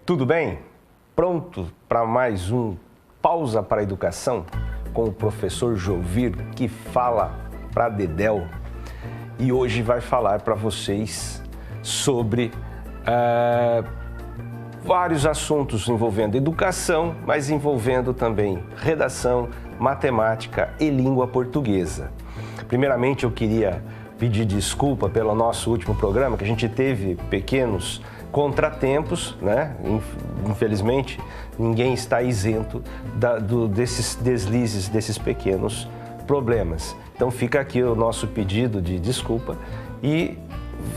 Tudo bem? Pronto para mais um Pausa para a Educação com o professor Jovir, que fala para Dedéu. E hoje vai falar para vocês sobre vários assuntos envolvendo educação, mas envolvendo também redação, matemática e língua portuguesa. Primeiramente, eu queria pedir desculpa pelo nosso último programa, que a gente teve pequenos contratempos, né? Infelizmente, ninguém está isento desses deslizes, desses pequenos problemas. Então fica aqui o nosso pedido de desculpa e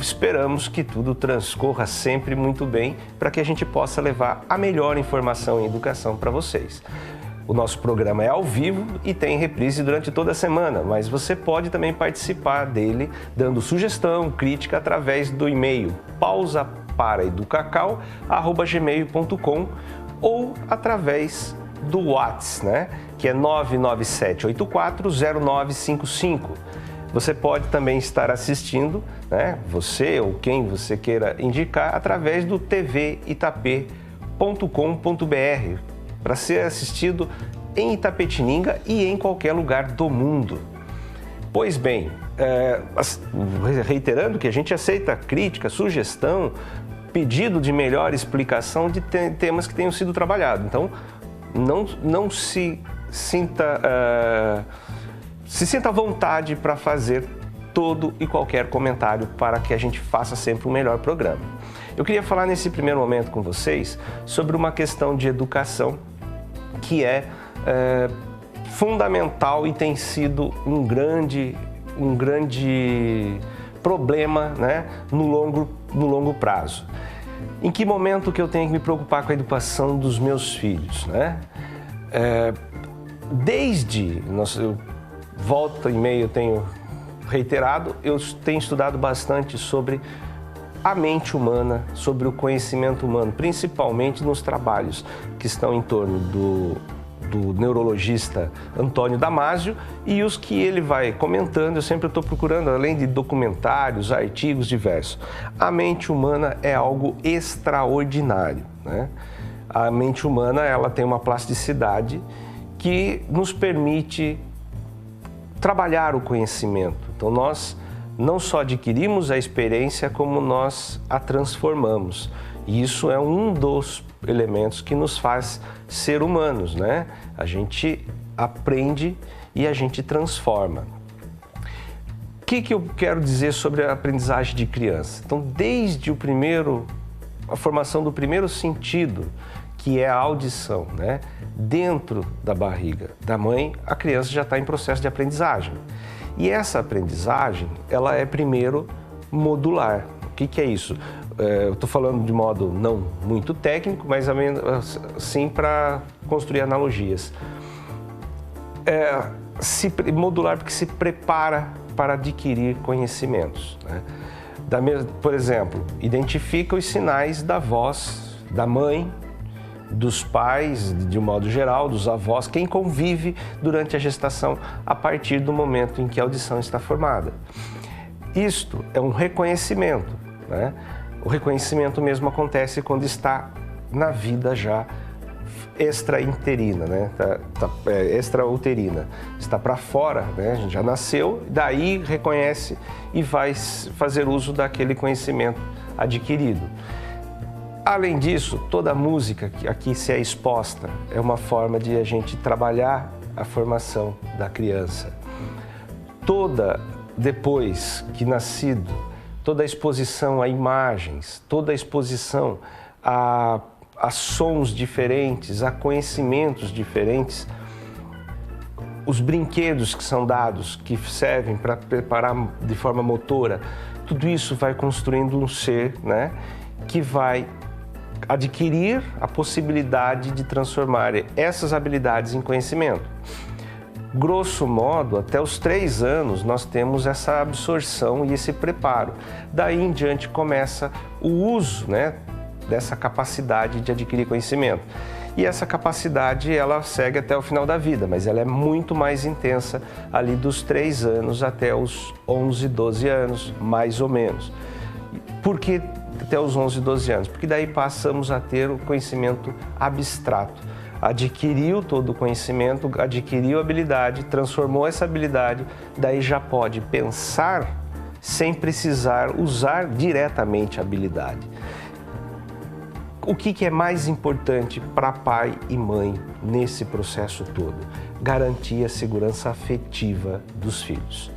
esperamos que tudo transcorra sempre muito bem para que a gente possa levar a melhor informação em educação para vocês. O nosso programa é ao vivo e tem reprise durante toda a semana, mas você pode também participar dele dando sugestão, crítica através do e-mail pausaparaeducacau@gmail.com ou através do WhatsApp, né? Que é 997840955. Você pode também estar assistindo, né? Você ou quem você queira indicar através do tvitap.com.br para ser assistido em Itapetininga e em qualquer lugar do mundo. Pois bem, reiterando que a gente aceita crítica, sugestão, pedido de melhor explicação de temas que tenham sido trabalhados. Então, não se sinta à vontade para fazer todo e qualquer comentário para que a gente faça sempre um melhor programa. Eu queria falar nesse primeiro momento com vocês sobre uma questão de educação que é fundamental e tem sido um grande problema, né, no longo prazo. Em que momento que eu tenho que me preocupar com a educação dos meus filhos, né? Eu volta e meia eu tenho reiterado, eu tenho estudado bastante sobre a mente humana, sobre o conhecimento humano, principalmente nos trabalhos que estão em torno do neurologista Antônio Damasio e os que ele vai comentando. Eu sempre estou procurando, além de documentários, artigos diversos. A mente humana é algo extraordinário, né? A mente humana, ela tem uma plasticidade que nos permite trabalhar o conhecimento. Então nós não só adquirimos a experiência, como nós a transformamos. E isso é um dos elementos que nos faz ser humanos, né? A gente aprende e a gente transforma. O que eu quero dizer sobre a aprendizagem de criança? Então, desde a formação do primeiro sentido, que é a audição, né? Dentro da barriga da mãe, a criança já está em processo de aprendizagem. E essa aprendizagem, ela é primeiro modular. O que é isso? Eu estou falando de modo não muito técnico, mas sim para construir analogias. Modular porque se prepara para adquirir conhecimentos, né? Por exemplo, identifica os sinais da voz da mãe, dos pais, de um modo geral, dos avós, quem convive durante a gestação a partir do momento em que a audição está formada. Isto é um reconhecimento, né? O reconhecimento mesmo acontece quando está na vida já extrainterina, né? Extrauterina. Está para fora, né? A gente já nasceu, daí reconhece e vai fazer uso daquele conhecimento adquirido. Além disso, toda a música que aqui se é exposta é uma forma de a gente trabalhar a formação da criança. Depois que nascido, toda a exposição a imagens, toda a exposição a sons diferentes, a conhecimentos diferentes, os brinquedos que são dados, que servem para preparar de forma motora, tudo isso vai construindo um ser, né, que vai adquirir a possibilidade de transformar essas habilidades em conhecimento. Grosso modo, até os 3 anos, nós temos essa absorção e esse preparo. Daí em diante começa o uso, né, dessa capacidade de adquirir conhecimento. E essa capacidade, ela segue até o final da vida, mas ela é muito mais intensa ali dos 3 anos até os 11, 12 anos, mais ou menos. Por que até os 11, 12 anos, porque daí passamos a ter o conhecimento abstrato. Adquiriu todo o conhecimento, adquiriu a habilidade, transformou essa habilidade, daí já pode pensar sem precisar usar diretamente a habilidade. O que é mais importante para pai e mãe nesse processo todo? Garantir a segurança afetiva dos filhos.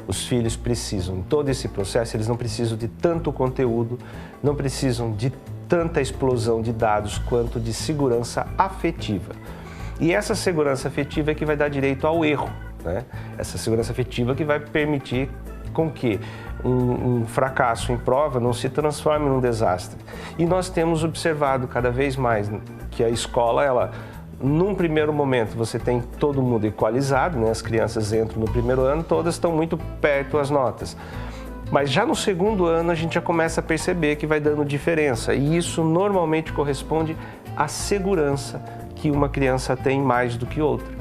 Os filhos precisam, em todo esse processo, eles não precisam de tanto conteúdo, não precisam de tanta explosão de dados quanto de segurança afetiva. E essa segurança afetiva é que vai dar direito ao erro, né? Essa segurança afetiva que vai permitir com que um fracasso em prova não se transforme num desastre. E nós temos observado cada vez mais que a escola, ela, num primeiro momento, você tem todo mundo equalizado, né? As crianças entram no primeiro ano, todas estão muito perto as notas. Mas já no segundo ano a gente já começa a perceber que vai dando diferença. E isso normalmente corresponde à segurança que uma criança tem mais do que outra.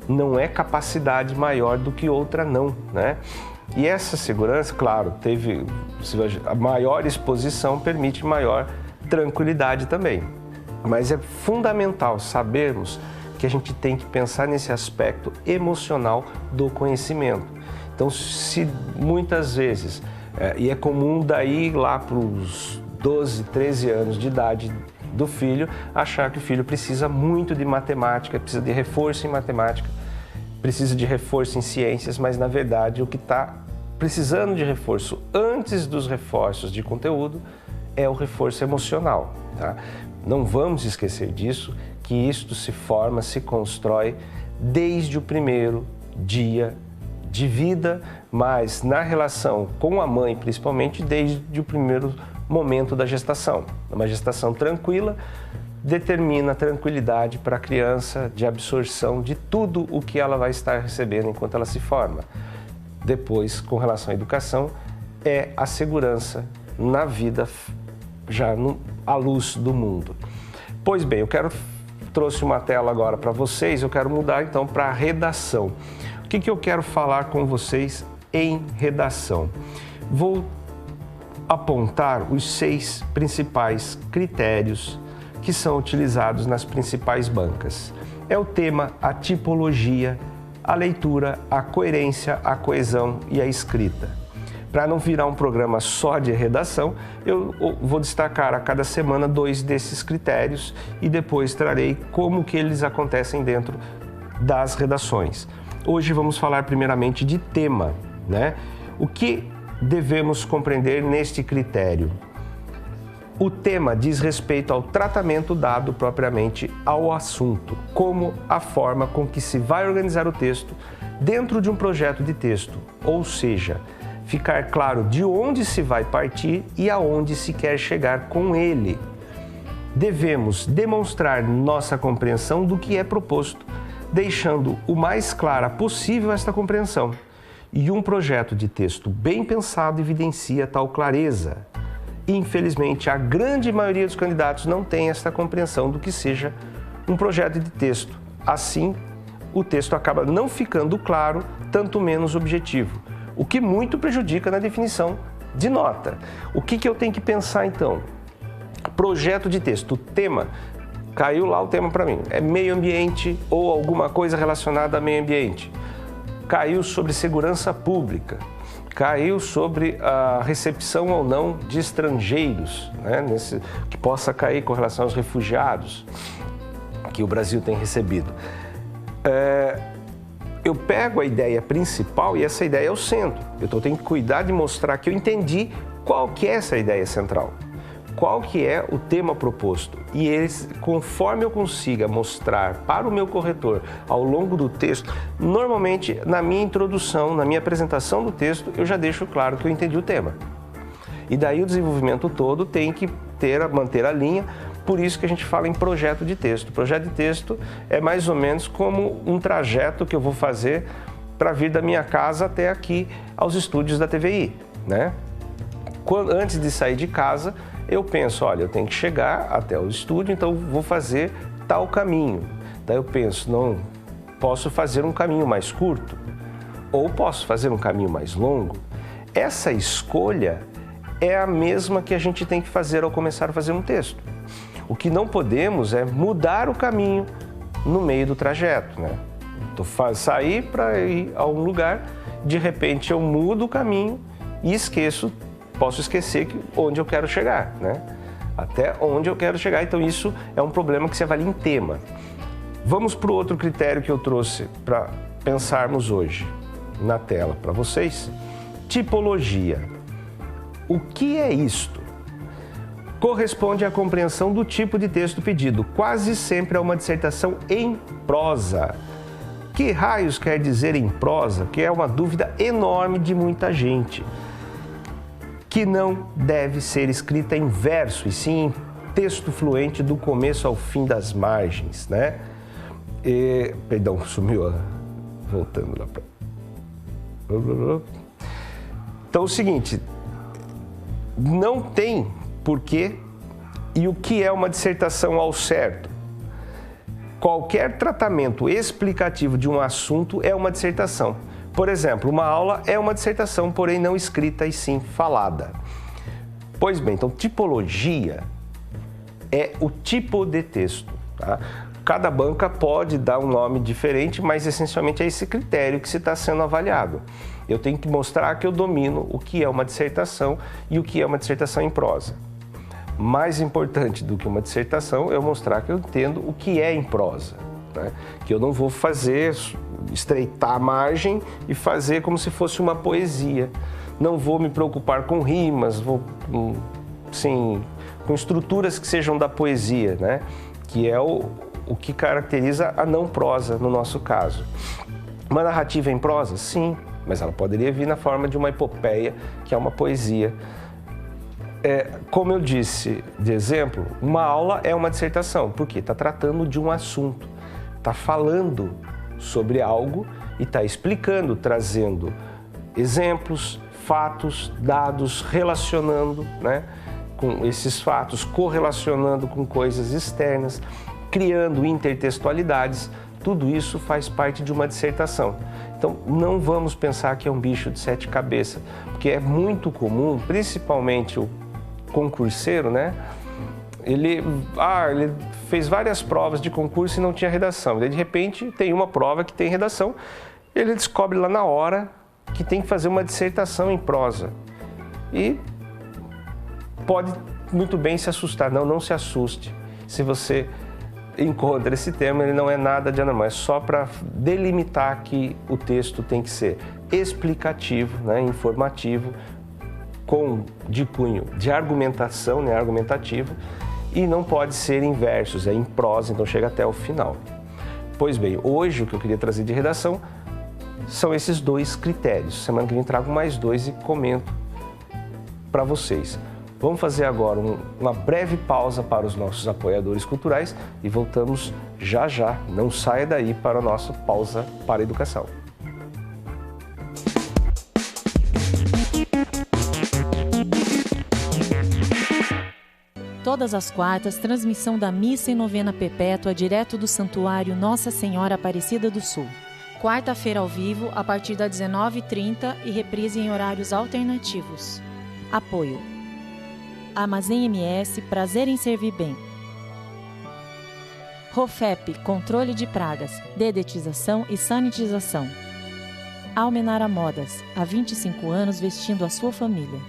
Não é capacidade maior do que outra, não, né? E essa segurança, claro, a maior exposição permite maior tranquilidade também. Mas é fundamental sabermos que a gente tem que pensar nesse aspecto emocional do conhecimento. Então, se muitas vezes, e é comum daí lá para os 12, 13 anos de idade do filho, achar que o filho precisa muito de matemática, precisa de reforço em matemática, precisa de reforço em ciências, mas na verdade o que está precisando de reforço antes dos reforços de conteúdo é o reforço emocional, tá? Não vamos esquecer disso, que isto se forma, se constrói desde o primeiro dia de vida, mas na relação com a mãe, principalmente, desde o primeiro momento da gestação. Uma gestação tranquila determina a tranquilidade para a criança de absorção de tudo o que ela vai estar recebendo enquanto ela se forma. Depois, com relação à educação, é a segurança na vida já à luz do mundo. Pois bem, trouxe uma tela agora para vocês, eu quero mudar então para a redação. O que eu quero falar com vocês em redação? Vou apontar os 6 principais critérios que são utilizados nas principais bancas. É o tema, a tipologia, a leitura, a coerência, a coesão e a escrita. Para não virar um programa só de redação, eu vou destacar a cada semana 2 desses critérios e depois trarei como que eles acontecem dentro das redações. Hoje vamos falar primeiramente de tema, né? O que devemos compreender neste critério? O tema diz respeito ao tratamento dado propriamente ao assunto, como a forma com que se vai organizar o texto dentro de um projeto de texto, ou seja, ficar claro de onde se vai partir e aonde se quer chegar com ele. Devemos demonstrar nossa compreensão do que é proposto, deixando o mais clara possível esta compreensão. E um projeto de texto bem pensado evidencia tal clareza. Infelizmente, a grande maioria dos candidatos não tem esta compreensão do que seja um projeto de texto. Assim, o texto acaba não ficando claro, tanto menos objetivo, o que muito prejudica na definição de nota. O que eu tenho que pensar então? Projeto de texto, o tema, caiu lá o tema para mim, é meio ambiente ou alguma coisa relacionada a meio ambiente. Caiu sobre segurança pública. Caiu sobre a recepção ou não de estrangeiros, né, que possa cair com relação aos refugiados que o Brasil tem recebido. Eu pego a ideia principal e essa ideia é o centro. Eu tenho que cuidar de mostrar que eu entendi qual que é essa ideia central, qual que é o tema proposto. E eles, conforme eu consiga mostrar para o meu corretor ao longo do texto, normalmente na minha introdução, na minha apresentação do texto, eu já deixo claro que eu entendi o tema. E daí o desenvolvimento todo tem que manter a linha, por isso que a gente fala em projeto de texto. Projeto de texto é mais ou menos como um trajeto que eu vou fazer para vir da minha casa até aqui aos estúdios da TVI, né? Antes de sair de casa, eu penso, olha, eu tenho que chegar até o estúdio, então vou fazer tal caminho. Daí eu penso, não, posso fazer um caminho mais curto ou posso fazer um caminho mais longo. Essa escolha é a mesma que a gente tem que fazer ao começar a fazer um texto. O que não podemos é mudar o caminho no meio do trajeto, né? Sair para ir a um lugar, de repente eu mudo o caminho e posso esquecer onde eu quero chegar, né? Até onde eu quero chegar, então isso é um problema que se avalia em tema. Vamos para o outro critério que eu trouxe para pensarmos hoje na tela para vocês. Tipologia. O que é isto? Corresponde à compreensão do tipo de texto pedido. Quase sempre é uma dissertação em prosa. Que raios quer dizer em prosa? Que é uma dúvida enorme de muita gente. Que não deve ser escrita em verso, e sim em texto fluente do começo ao fim das margens, né? Perdão, sumiu. Voltando lá para... Então é o seguinte, não tem porquê e o que é uma dissertação ao certo. Qualquer tratamento explicativo de um assunto é uma dissertação. Por exemplo, uma aula é uma dissertação, porém não escrita e sim falada. Pois bem, então tipologia é o tipo de texto, tá? Cada banca pode dar um nome diferente, mas essencialmente é esse critério que se está sendo avaliado. Eu tenho que mostrar que eu domino o que é uma dissertação e o que é uma dissertação em prosa. Mais importante do que uma dissertação é eu mostrar que eu entendo o que é em prosa, né? Que eu não vou estreitar a margem e fazer como se fosse uma poesia. Não vou me preocupar com rimas, com estruturas que sejam da poesia, né? Que é o que caracteriza a não prosa no nosso caso. Uma narrativa em prosa? Sim, mas ela poderia vir na forma de uma epopeia, que é uma poesia. Como eu disse de exemplo, uma aula é uma dissertação, porque está tratando de um assunto, está falando sobre algo e está explicando, trazendo exemplos, fatos, dados, relacionando, né, com esses fatos, correlacionando com coisas externas, criando intertextualidades. Tudo isso faz parte de uma dissertação. Então, não vamos pensar que é um bicho de 7 cabeças, porque é muito comum, principalmente o concurseiro, né? Ele fez várias provas de concurso e não tinha redação. De repente, tem uma prova que tem redação, ele descobre lá na hora que tem que fazer uma dissertação em prosa. E pode muito bem se assustar. Não se assuste. Se você encontra esse termo, ele não é nada de anormal, é só para delimitar que o texto tem que ser explicativo, né, informativo, de cunho de argumentação, né, argumentativo, e não pode ser em versos, é em prosa, então chega até o final. Pois bem, hoje o que eu queria trazer de redação são esses 2 critérios. Semana que vem trago mais 2 e comento para vocês. Vamos fazer agora uma breve pausa para os nossos apoiadores culturais e voltamos já já. Não saia daí para a nossa pausa para a educação. Todas as quartas, transmissão da Missa em Novena Perpétua direto do Santuário Nossa Senhora Aparecida do Sul. Quarta-feira ao vivo, a partir das 19h30 e reprise em horários alternativos. Apoio: Armazém MS, prazer em servir bem. Rofep, controle de pragas, dedetização e sanitização. Almenara Modas, há 25 anos vestindo a sua família.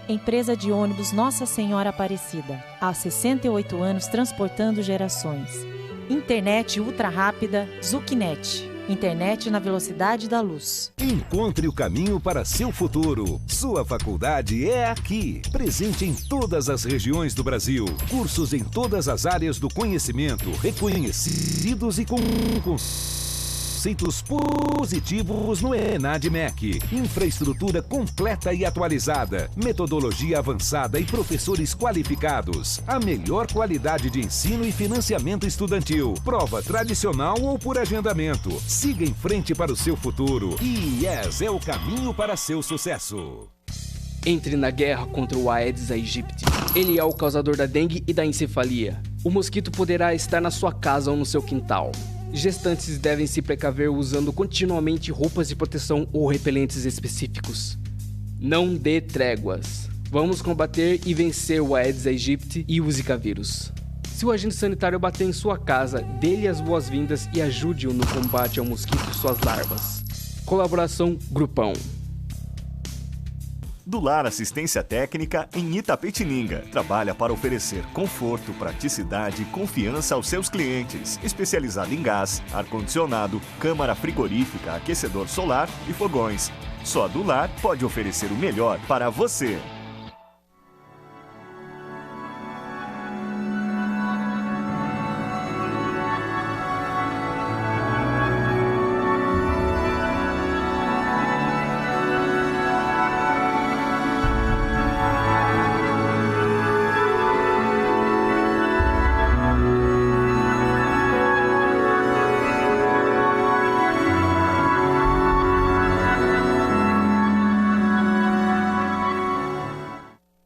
Empresa de ônibus Nossa Senhora Aparecida, há 68 anos transportando gerações. Internet ultra rápida Zucnet. Internet na velocidade da luz. Encontre o caminho para seu futuro. Sua faculdade é aqui. Presente em todas as regiões do Brasil. Cursos em todas as áreas do conhecimento, reconhecidos e com conceitos positivos no ENAD-MEC. Infraestrutura completa e atualizada. Metodologia avançada e professores qualificados. A melhor qualidade de ensino e financiamento estudantil. Prova tradicional ou por agendamento. Siga em frente para o seu futuro. IES é o caminho para seu sucesso. Entre na guerra contra o Aedes aegypti. Ele é o causador da dengue e da encefalia. O mosquito poderá estar na sua casa ou no seu quintal. Gestantes devem se precaver usando continuamente roupas de proteção ou repelentes específicos. Não dê tréguas. Vamos combater e vencer o Aedes aegypti e o Zika vírus. Se o agente sanitário bater em sua casa, dê-lhe as boas-vindas e ajude-o no combate ao mosquito e suas larvas. Colaboração Grupão. Dular Assistência Técnica em Itapetininga. Trabalha para oferecer conforto, praticidade e confiança aos seus clientes. Especializado em gás, ar-condicionado, câmara frigorífica, aquecedor solar e fogões. Só a Dular pode oferecer o melhor para você.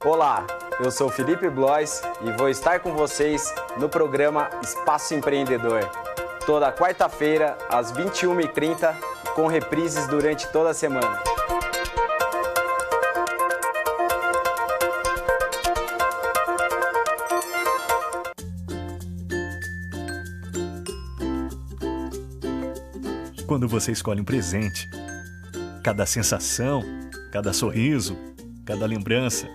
Olá, eu sou Felipe Blois e vou estar com vocês no programa Espaço Empreendedor. Toda quarta-feira, às 21h30, com reprises durante toda a semana. Quando você escolhe um presente, cada sensação, cada sorriso, cada lembrança,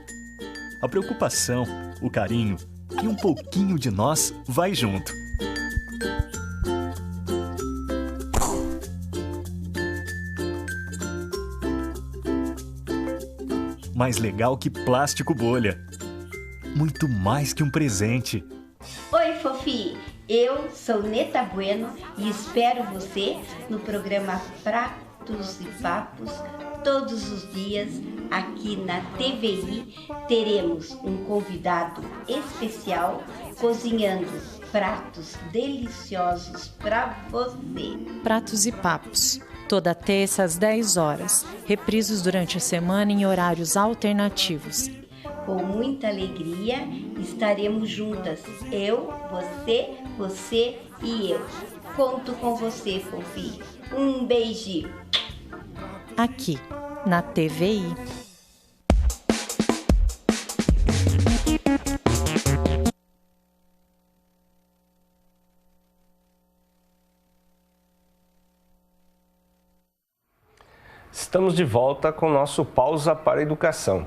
a preocupação, o carinho e um pouquinho de nós vai junto. Mais legal que plástico bolha. Muito mais que um presente. Oi, Fofi! Eu sou Neta Bueno e espero você no programa Pratos e Papos. Todos os dias, aqui na TVI, teremos um convidado especial cozinhando pratos deliciosos para você. Pratos e Papos, toda terça às 10 horas, reprisos durante a semana em horários alternativos. Com muita alegria, estaremos juntas, eu, você e eu. Conto com você, Fofi. Um beijinho. Aqui, na TVI. Estamos de volta com o nosso Pausa para a Educação.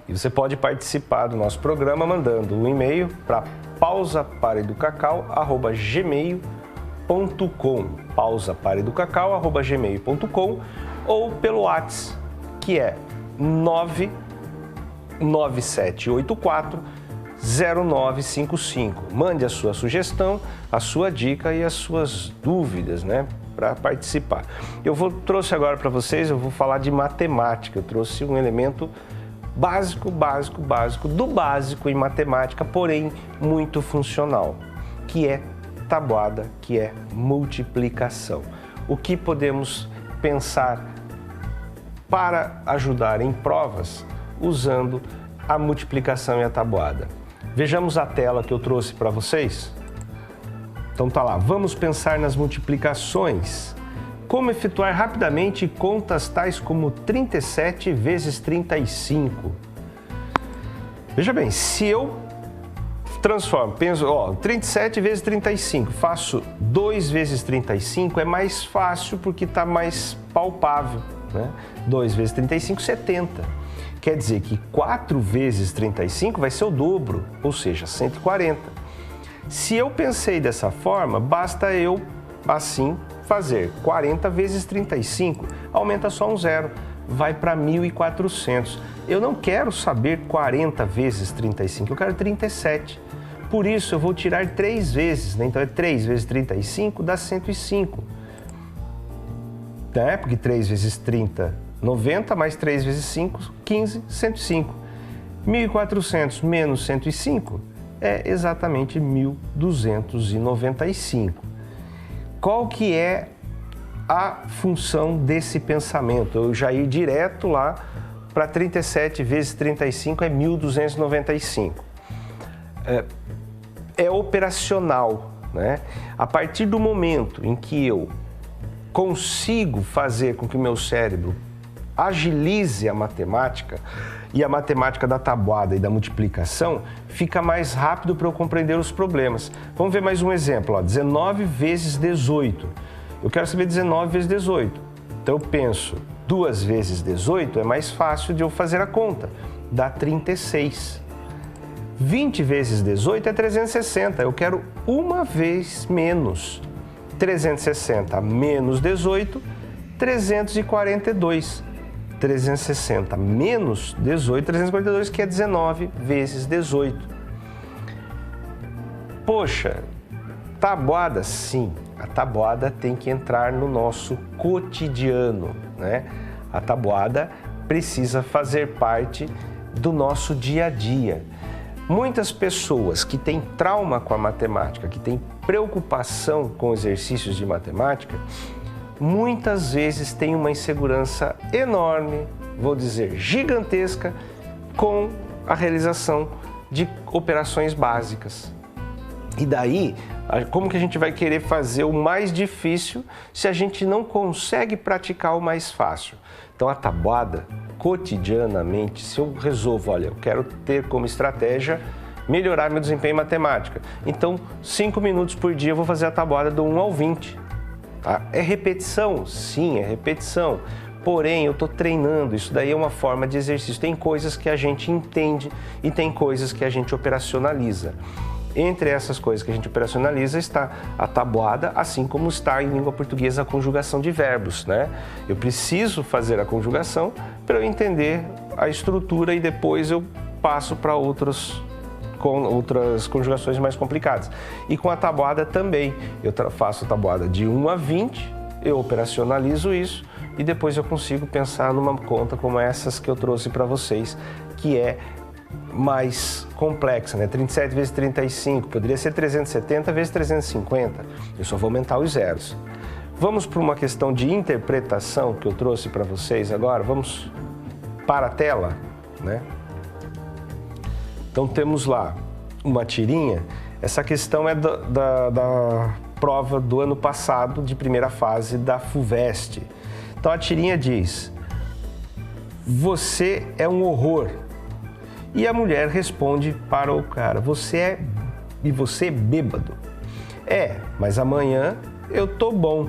E você pode participar do nosso programa mandando um e-mail para pausaparaeducacau@gmail.com, pausaparaeducacau@gmail.com, ou pelo WhatsApp, que é 997840955. Mande a sua sugestão, a sua dica e as suas dúvidas, né, para participar. Trouxe agora para vocês, eu vou falar de matemática. Eu trouxe um elemento básico do básico em matemática, porém muito funcional, que é tabuada, que é multiplicação. O que podemos pensar para ajudar em provas usando a multiplicação e a tabuada? Vejamos a tela que eu trouxe para vocês. Então tá lá, vamos pensar nas multiplicações. Como efetuar rapidamente contas tais como 37 vezes 35? Veja bem, se eu transformo, penso, 37 vezes 35, faço 2 vezes 35, é mais fácil porque está mais palpável, né? 2 vezes 35, 70. Quer dizer que 4 vezes 35 vai ser o dobro, ou seja, 140. Se eu pensei dessa forma, basta eu, assim, fazer 40 vezes 35, aumenta só um zero, vai para 1.400. Eu não quero saber 40 vezes 35, eu quero 37. Por isso eu vou tirar 3 vezes, né? Então é 3 vezes 35 dá 105. Né? Porque 3 vezes 30, 90, mais 3 vezes 5, 15, 105. 1.400 menos 105 é exatamente 1.295. Qual que é a função desse pensamento? Eu já ir direto lá para 37 vezes 35 é 1.295. É operacional, né? A partir do momento em que eu consigo fazer com que o meu cérebro agilize a matemática e a matemática da tabuada e da multiplicação fica mais rápido para eu compreender os problemas. Vamos ver mais um exemplo, ó, 19 vezes 18. Eu quero saber 19 vezes 18. Então eu penso, 2 vezes 18 é mais fácil de eu fazer a conta, dá 36. 20 vezes 18 é 360, eu quero uma vez menos. 360 menos 18, 342. 360 menos 18, 342, que é 19 vezes 18. Poxa, tabuada, sim, a tabuada tem que entrar no nosso cotidiano, né? A tabuada precisa fazer parte do nosso dia a dia. Muitas pessoas que têm trauma com a matemática, que têm preocupação com exercícios de matemática, muitas vezes têm uma insegurança enorme, vou dizer gigantesca, com a realização de operações básicas. E daí, como que a gente vai querer fazer o mais difícil se a gente não consegue praticar o mais fácil? Então a tabuada, cotidianamente, se eu resolvo, olha, eu quero ter como estratégia melhorar meu desempenho em matemática. Então, 5 minutos por dia eu vou fazer a tabuada do 1 ao 20. Tá? É repetição? Sim, é repetição. Porém, eu estou treinando, isso daí é uma forma de exercício. Tem coisas que a gente entende e tem coisas que a gente operacionaliza. Entre essas coisas que a gente operacionaliza está a tabuada, assim como está em língua portuguesa a conjugação de verbos, né? Eu preciso fazer a conjugação para eu entender a estrutura e depois eu passo para outras conjugações mais complicadas. E com a tabuada também, eu faço a tabuada de 1 a 20, eu operacionalizo isso e depois eu consigo pensar numa conta como essas que eu trouxe para vocês, que é mais complexa, né? 37 vezes 35, poderia ser 370 vezes 350, eu só vou aumentar os zeros. Vamos para uma questão de interpretação que eu trouxe para vocês agora, vamos para a tela, né? Então temos lá uma tirinha, essa questão é da prova do ano passado, de primeira fase da FUVEST. Então a tirinha diz, você é um horror. E a mulher responde para o cara, você é bêbado. É, mas amanhã eu tô bom.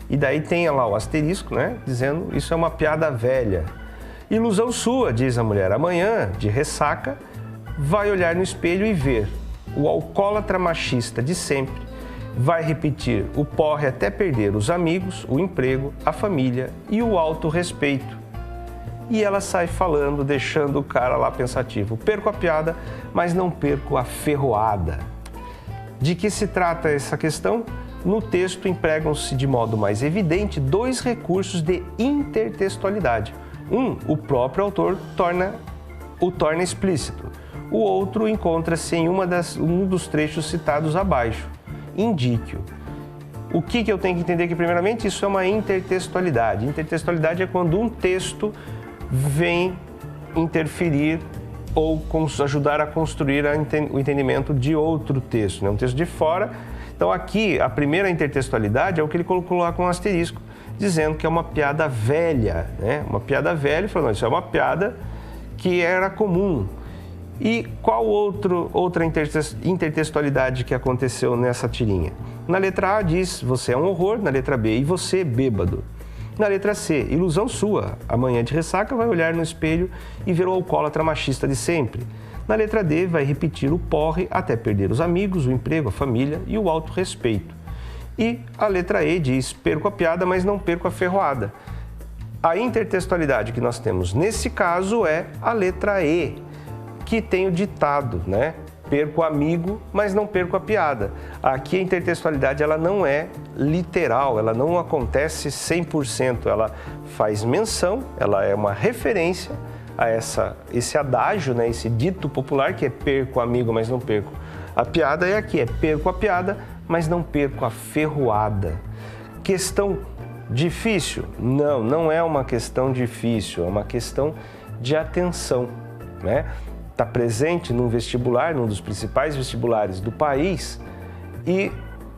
E daí tem lá o asterisco, né, dizendo, isso é uma piada velha. Ilusão sua, diz a mulher, amanhã, de ressaca, vai olhar no espelho e ver o alcoólatra machista de sempre, vai repetir o porre até perder os amigos, o emprego, a família e o autorrespeito. E ela sai falando, deixando o cara lá pensativo. Perco a piada, mas não perco a ferroada. De que se trata essa questão? No texto empregam-se de modo mais evidente 2 recursos de intertextualidade. Um, o próprio autor o torna explícito. O outro encontra-se em um dos trechos citados abaixo. Indique-o. O que eu tenho que entender aqui primeiramente? Isso é uma intertextualidade. Intertextualidade é quando um texto vem interferir ou ajudar a construir o entendimento de outro texto, né? Um texto de fora. Então aqui, a primeira intertextualidade é o que ele colocou lá com um asterisco, dizendo que é uma piada velha, né? Uma piada velha, falando, isso é uma piada que era comum. E qual outra intertextualidade que aconteceu nessa tirinha? Na letra A diz, você é um horror, na letra B, e você, bêbado. Na letra C, ilusão sua, amanhã de ressaca vai olhar no espelho e ver o alcoólatra machista de sempre. Na letra D, vai repetir o porre até perder os amigos, o emprego, a família e o autorrespeito. E a letra E diz, perco a piada, mas não perco a ferroada. A intertextualidade que nós temos nesse caso é a letra E, que tem o ditado, né? Perco o amigo, mas não perco a piada. Aqui a intertextualidade ela não é literal, ela não acontece 100%, ela faz menção, ela é uma referência a esse adágio, né? Esse dito popular que é perco o amigo, mas não perco a piada, e aqui é perco a piada, mas não perco a ferroada. Questão difícil? Não, não é uma questão difícil, é uma questão de atenção, né? Está presente num vestibular, num dos principais vestibulares do país e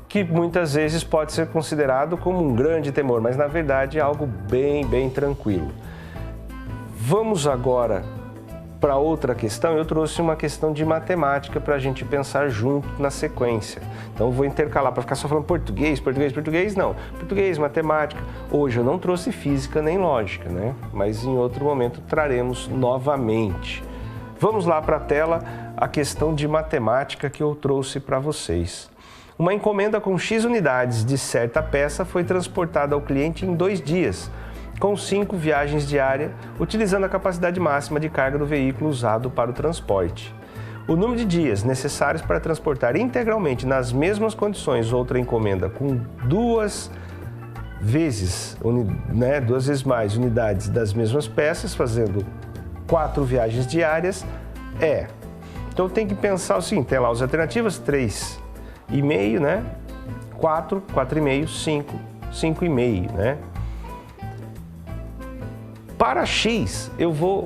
que muitas vezes pode ser considerado como um grande temor, mas na verdade é algo bem tranquilo. Vamos agora para outra questão. Eu trouxe uma questão de matemática para a gente pensar junto na sequência. Então, eu vou intercalar para ficar só falando português, não. Português, matemática. Hoje eu não trouxe física nem lógica, né? Mas em outro momento traremos novamente. Vamos lá para a tela, a questão de matemática que eu trouxe para vocês. Uma encomenda com X unidades de certa peça foi transportada ao cliente em 2 dias, com 5 viagens diárias, utilizando a capacidade máxima de carga do veículo usado para o transporte. O número de dias necessários para transportar integralmente nas mesmas condições outra encomenda com 2 vezes mais unidades das mesmas peças, fazendo 4 viagens diárias, Então tem que pensar o seguinte, tem lá as alternativas, 3,5, né? 4, 4,5, 5, 5,5, né? Para X,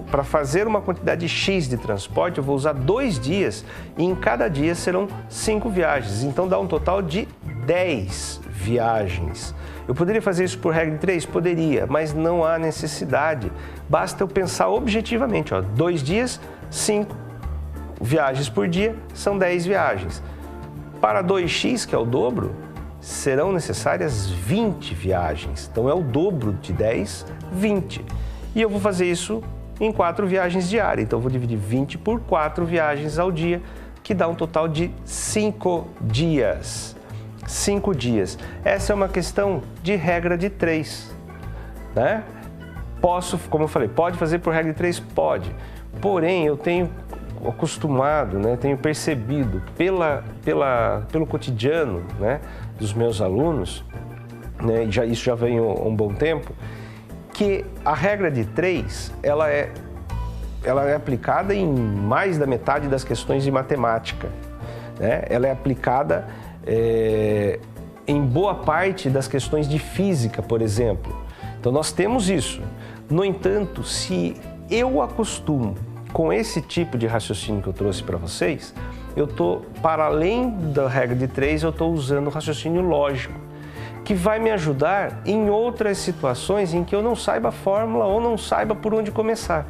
para fazer uma quantidade X de transporte, eu vou usar 2 dias e em cada dia serão 5 viagens. Então dá um total de 10 viagens. Eu poderia fazer isso por regra de 3? Poderia, mas não há necessidade. Basta eu pensar objetivamente, 2 dias, 5 viagens por dia, são 10 viagens. Para 2x, que é o dobro, serão necessárias 20 viagens. Então é o dobro de 10, 20. E eu vou fazer isso em 4 viagens diárias. Então eu vou dividir 20 por 4 viagens ao dia, que dá um total de 5 dias. 5 dias. Essa é uma questão de regra de 3, né? Posso, como eu falei, pode fazer por regra de 3? Pode. Porém, eu tenho acostumado, né, tenho percebido pelo cotidiano, né, dos meus alunos, né, isso já vem há um bom tempo, que a regra de 3, ela é aplicada em mais da metade das questões de matemática, né? Ela é aplicada em boa parte das questões de física, por exemplo. Então nós temos isso. No entanto, se eu acostumo com esse tipo de raciocínio que eu trouxe para vocês, para além da regra de 3, eu estou usando o raciocínio lógico, que vai me ajudar em outras situações em que eu não saiba a fórmula ou não saiba por onde começar.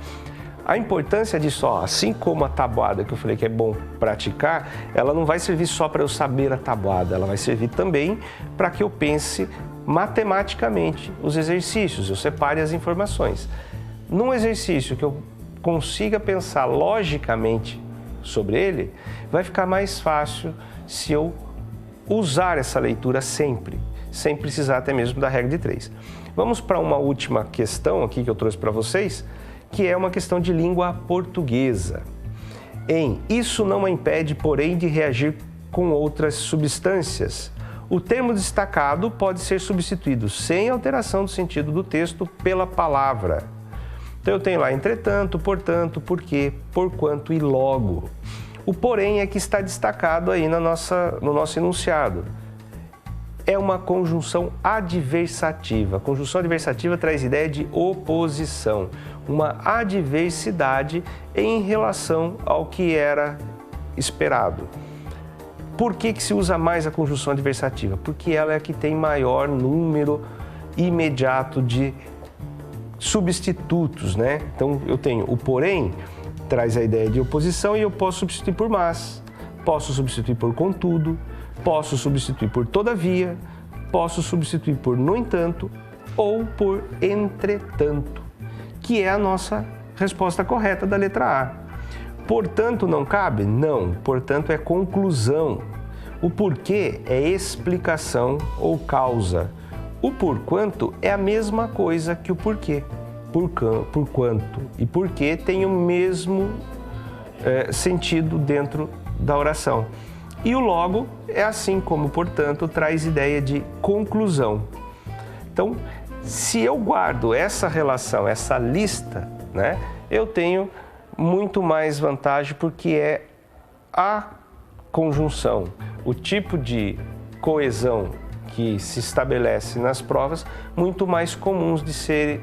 A importância disso, assim como a tabuada que eu falei que é bom praticar, ela não vai servir só para eu saber a tabuada, ela vai servir também para que eu pense matematicamente os exercícios, eu separe as informações. Num exercício que eu consiga pensar logicamente sobre ele, vai ficar mais fácil se eu usar essa leitura sempre, sem precisar até mesmo da regra de 3. Vamos para uma última questão aqui que eu trouxe para vocês, que é uma questão de língua portuguesa. Isso não a impede, porém, de reagir com outras substâncias. O termo destacado pode ser substituído sem alteração do sentido do texto pela palavra. Então eu tenho lá, entretanto, portanto, porque, porquanto e logo. O porém é que está destacado aí no nosso enunciado. É uma conjunção adversativa. A conjunção adversativa traz ideia de oposição, uma adversidade em relação ao que era esperado. Por que se usa mais a conjunção adversativa? Porque ela é a que tem maior número imediato de substitutos, né? Então eu tenho o porém, traz a ideia de oposição e eu posso substituir por mas, posso substituir por contudo, posso substituir por todavia, posso substituir por no entanto ou por entretanto, que é a nossa resposta correta da letra A. Portanto, não cabe? Não. Portanto, é conclusão. O porquê é explicação ou causa. O porquanto é a mesma coisa que o porquê. Porquanto e porquê tem o mesmo sentido dentro da oração. E o logo é assim como, portanto, traz ideia de conclusão. Então, se eu guardo essa relação, essa lista, né, eu tenho muito mais vantagem porque é a conjunção, o tipo de coesão que se estabelece nas provas muito mais comum de ser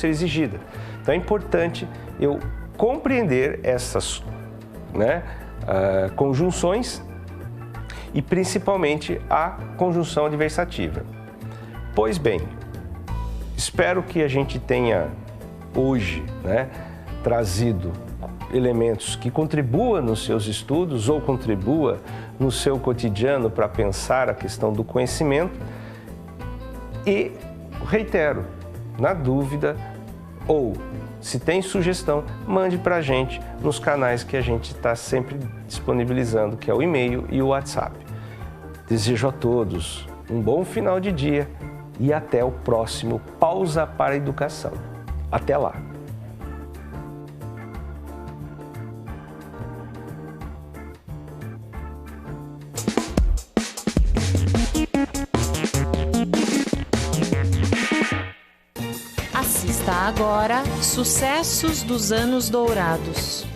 exigida. Então é importante eu compreender essas, né, conjunções e principalmente a conjunção adversativa. Pois bem, espero que a gente tenha hoje, né, trazido elementos que contribuam nos seus estudos ou contribua no seu cotidiano para pensar a questão do conhecimento. E reitero, na dúvida ou se tem sugestão, mande para a gente nos canais que a gente está sempre disponibilizando, que é o e-mail e o WhatsApp. Desejo a todos um bom final de dia e até o próximo Pausa para a Educação. Até lá! Assista agora Sucessos dos Anos Dourados.